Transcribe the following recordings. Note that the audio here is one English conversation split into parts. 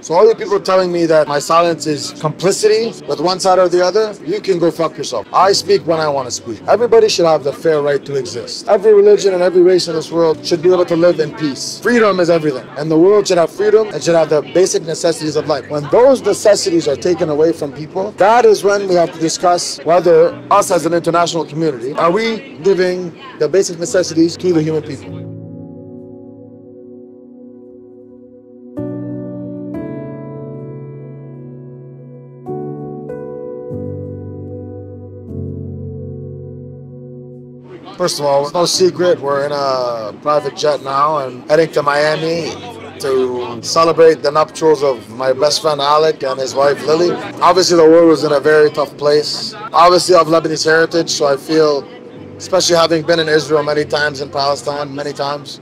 So all you people telling me that my silence is complicity with one side or the other, you can go fuck yourself. I speak when I want to speak. Everybody should have the fair right to exist. Every religion and every race in this world should be able to live in peace. Freedom is everything. And the world should have freedom and should have the basic necessities of life. When those necessities are taken away from people, that is when we have to discuss whether us as an international community, are we giving the basic necessities to the human people? First of all, it's no secret, we're in a private jet now and heading to Miami to celebrate the nuptials of my best friend Alec and his wife Lily. Obviously the world was in a very tough place. Obviously I have Lebanese heritage, so I feel, especially having been in Israel many times, in Palestine many times,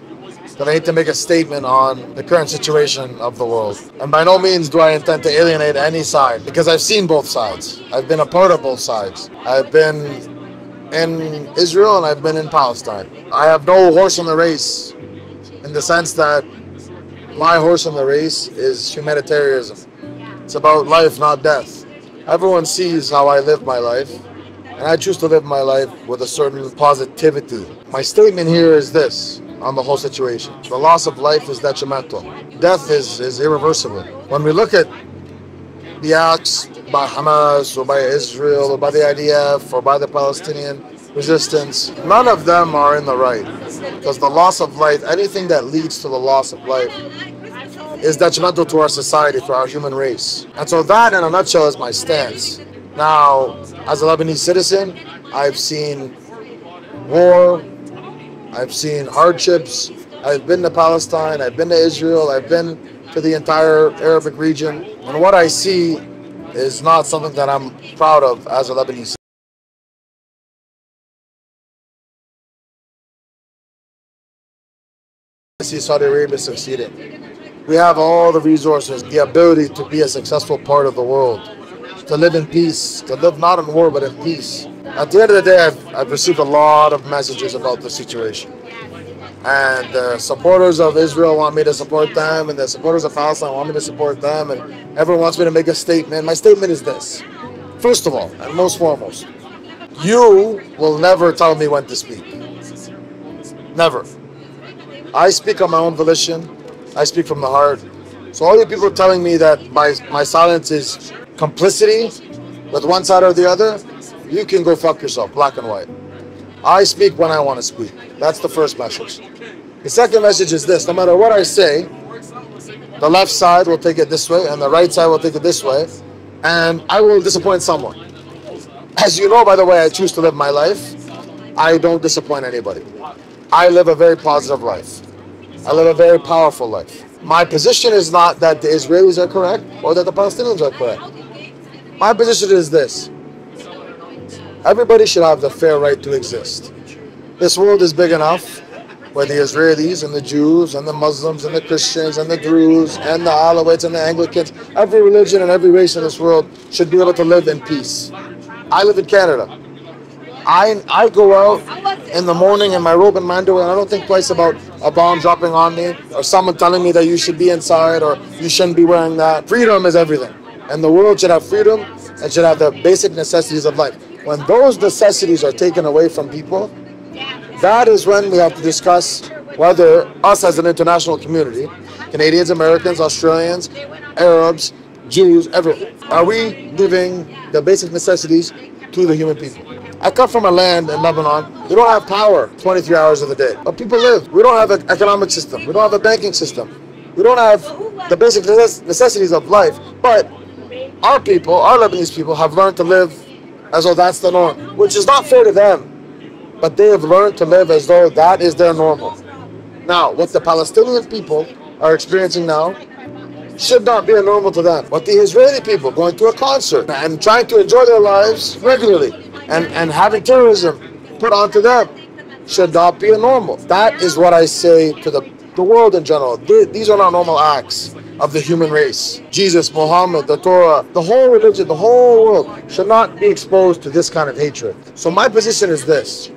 that I need to make a statement on the current situation of the world. And by no means do I intend to alienate any side, because I've seen both sides. I've been a part of both sides. I've been in Israel and I've been in Palestine. I have no horse in the race, in the sense that my horse in the race is humanitarianism. It's about life, not death. Everyone sees how I live my life, and I choose to live my life with a certain positivity. My statement here is this on the whole situation. The loss of life is detrimental. Death is irreversible. When we look at the acts by Hamas or by Israel or by the IDF or by the Palestinian resistance, none of them are in the right, because the loss of life, anything that leads to the loss of life, is detrimental to our society, to our human race. And so that in a nutshell is my stance. Now, as a Lebanese citizen, I've seen war, I've seen hardships, I've been to Palestine, I've been to Israel, I've been to the entire Arabic region, and what I see is not something that I'm proud of as a Lebanese. I see Saudi Arabia succeeding. We have all the resources, the ability to be a successful part of the world, to live in peace, to live not in war but in peace. At the end of the day, I've received a lot of messages about the situation. And the supporters of Israel want me to support them, and the supporters of Palestine want me to support them, and everyone wants me to make a statement. My statement is this. First of all, and most foremost, you will never tell me when to speak. Never. I speak on my own volition. I speak from the heart. So all you people telling me that my silence is complicity with one side or the other, you can go fuck yourself, black and white. I speak when I want to speak. That's the first message. The second message is this: no matter what I say, the left side will take it this way and the right side will take it this way, and I will disappoint someone. As you know, by the way, I choose to live my life. I don't disappoint anybody. I live a very positive life. I live a very powerful life. My position is not that the Israelis are correct or that the Palestinians are correct. My position is this: everybody should have the fair right to exist. This world is big enough where the Israelis and the Jews and the Muslims and the Christians and the Druze and the Alawites and the Anglicans, every religion and every race in this world should be able to live in peace. I live in Canada. I go out in the morning in my robe and my underwear, and I don't think twice about a bomb dropping on me or someone telling me that you should be inside or you shouldn't be wearing that. Freedom is everything. And the world should have freedom and should have the basic necessities of life. When those necessities are taken away from people, that is when we have to discuss whether us as an international community, Canadians, Americans, Australians, Arabs, Jews, everyone, are we giving the basic necessities to the human people? I come from a land in Lebanon. We don't have power 23 hours of the day, but people live. We don't have an economic system. We don't have a banking system. We don't have the basic necessities of life, but our people, our Lebanese people, have learned to live as though that's the norm, which is not fair to them, but they have learned to live as though that is their normal. Now, what the Palestinian people are experiencing now should not be a normal to them. What the Israeli people going to a concert and trying to enjoy their lives regularly and having terrorism put onto them should not be a normal. That is what I say to the world in general. These are not normal acts of the human race. Jesus, Muhammad, the Torah, the whole religion, the whole world should not be exposed to this kind of hatred. So my position is this: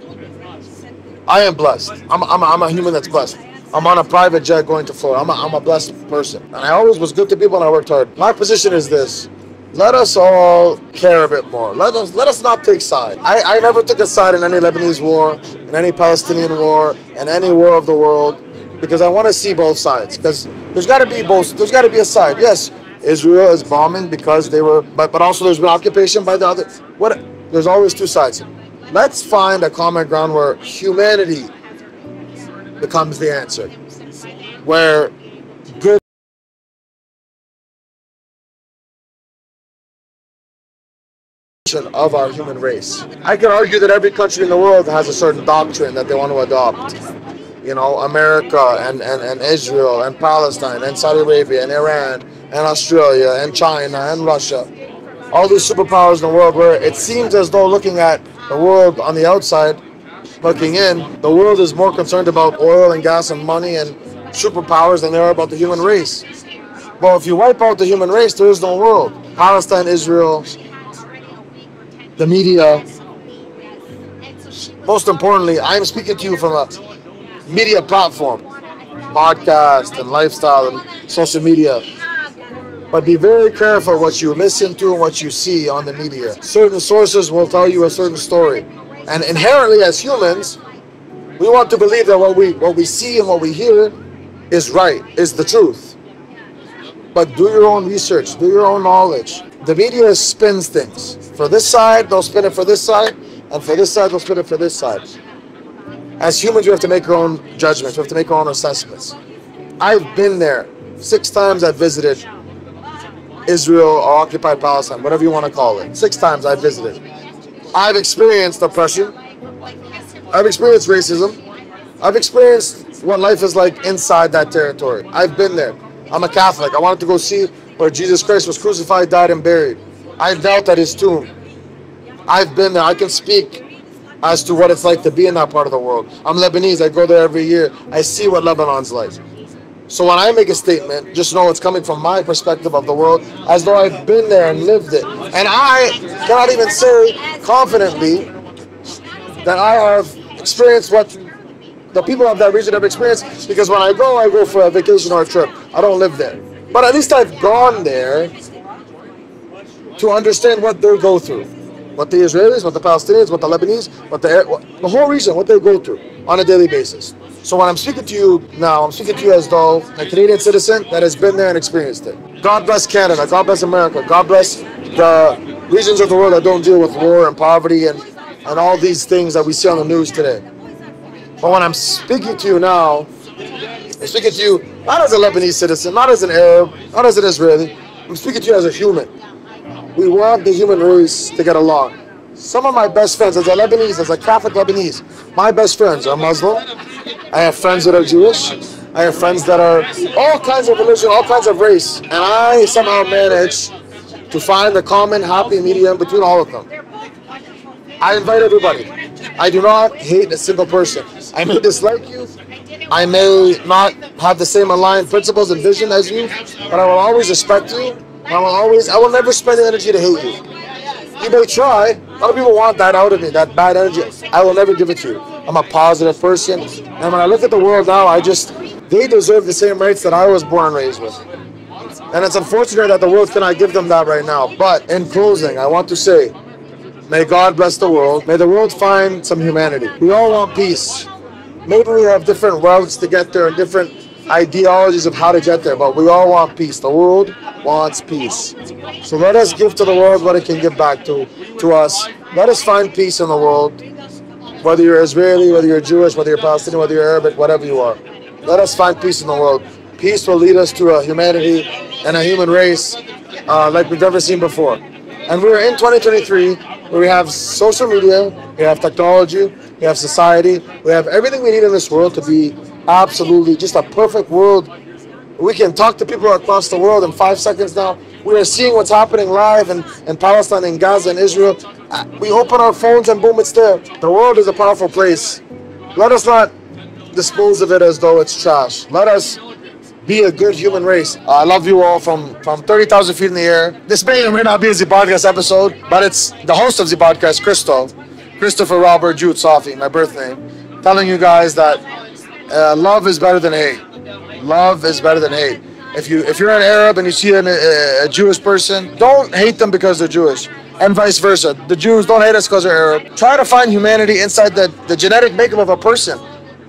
I am blessed. I'm a human that's blessed. I'm on a private jet going to Florida. I'm a blessed person. And I always was good to people and I worked hard. My position is this. Let us all care a bit more. Let us not take side. I never took a side in any Lebanese war, in any Palestinian war, in any war of the world, because I want to see both sides. Because there's got to be both. There's got to be a side. Yes, Israel is bombing because they were, but also there's been occupation by the other. What? There's always two sides. Let's find a common ground where humanity becomes the answer, where good of our human race. I can argue that every country in the world has a certain doctrine that they want to adopt. You know, America and Israel and Palestine and Saudi Arabia and Iran and Australia and China and Russia. All these superpowers in the world, where it seems as though looking at the world on the outside, looking in, the world is more concerned about oil and gas and money and superpowers than they are about the human race. Well, if you wipe out the human race, there is no world. Palestine, Israel, the media. Most importantly, I'm speaking to you from a media platform, podcast and lifestyle and social media. But be very careful what you listen to and what you see on the media. Certain sources will tell you a certain story. And inherently as humans, we want to believe that what we see and what we hear is right, is the truth. But do your own research, do your own knowledge. The media spins things. For this side, they'll spin it for this side, and for this side, they'll spin it for this side. As humans, we have to make our own judgments. We have to make our own assessments. I've been there. 6 times I've visited Israel or occupied Palestine, whatever you want to call it. 6 times I've visited. I've experienced oppression. I've experienced racism. I've experienced what life is like inside that territory. I've been there. I'm a Catholic. I wanted to go see where Jesus Christ was crucified, died, and buried. I knelt at his tomb. I've been there. I can speak as to what it's like to be in that part of the world. I'm Lebanese. I go there every year. I see what Lebanon's like. So when I make a statement, just know it's coming from my perspective of the world, as though I've been there and lived it. And I cannot even say confidently that I have experienced what the people of that region have experienced, because when I go for a vacation or a trip. I don't live there. But at least I've gone there to understand what they go through. What the Israelis, what the Palestinians, what the Lebanese, what the whole region, what they go through on a daily basis. So when I'm speaking to you now, I'm speaking to you as though a Canadian citizen that has been there and experienced it. God bless Canada, God bless America, God bless the regions of the world that don't deal with war and poverty and all these things that we see on the news today. But when I'm speaking to you now, I'm speaking to you not as a Lebanese citizen, not as an Arab, not as an Israeli. I'm speaking to you as a human. We want the human race to get along. Some of my best friends, as a Lebanese, as a Catholic Lebanese, my best friends are Muslim. I have friends that are Jewish. I have friends that are all kinds of religion, all kinds of race. And I somehow manage to find the common happy medium between all of them. I invite everybody. I do not hate a single person. I may dislike you. I may not have the same aligned principles and vision as you, but I will always respect you. I will never spend the energy to hate you. You may try. A lot of people want that out of me, that bad energy. I will never give it to you. I'm a positive person. And when I look at the world now, they deserve the same rights that I was born and raised with. And it's unfortunate that the world cannot give them that right now. But in closing, I want to say, may God bless the world. May the world find some humanity. We all want peace. Maybe we have different routes to get there and different ideologies of how to get there, but we all want peace. The world wants peace. So let us give to the world what it can give back to us. Let us find peace in the world. Whether you're Israeli, whether you're Jewish, whether you're Palestinian, whether you're Arabic, whatever you are. Let us find peace in the world. Peace will lead us to a humanity and a human race like we've never seen before. And we're in 2023 where we have social media, we have technology, we have society, we have everything we need in this world to be absolutely just a perfect world. We can talk to people across the world in 5 seconds now. We are seeing what's happening live in Palestine, in Gaza, and Israel. We open our phones and boom, it's there. The world is a powerful place. Let us not dispose of it as though it's trash. Let us be a good human race. I love you all from 30,000 feet in the air. This may or may not be a Z Podcast episode, but it's the host of Z Podcast, Christo. Christopher Robert Jude Safi, my birth name, telling you guys that Love is better than hate. Love is better than hate. If you're an Arab and you see a Jewish person, don't hate them because they're Jewish, and vice versa. The Jews don't hate us because they're Arab. Try to find humanity inside the genetic makeup of a person.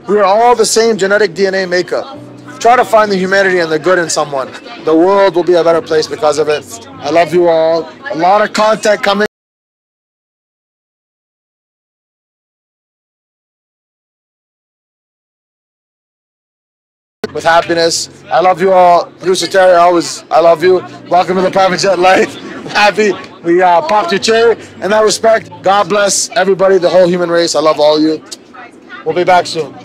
We are all the same genetic DNA makeup. Try to find the humanity and the good in someone. The world will be a better place because of it. I love you all. A lot of content coming. With happiness. I love you all. Producer Terry, I love you. Welcome to the private jet life. Happy we popped your cherry. In that respect, God bless everybody, the whole human race. I love all you. We'll be back soon.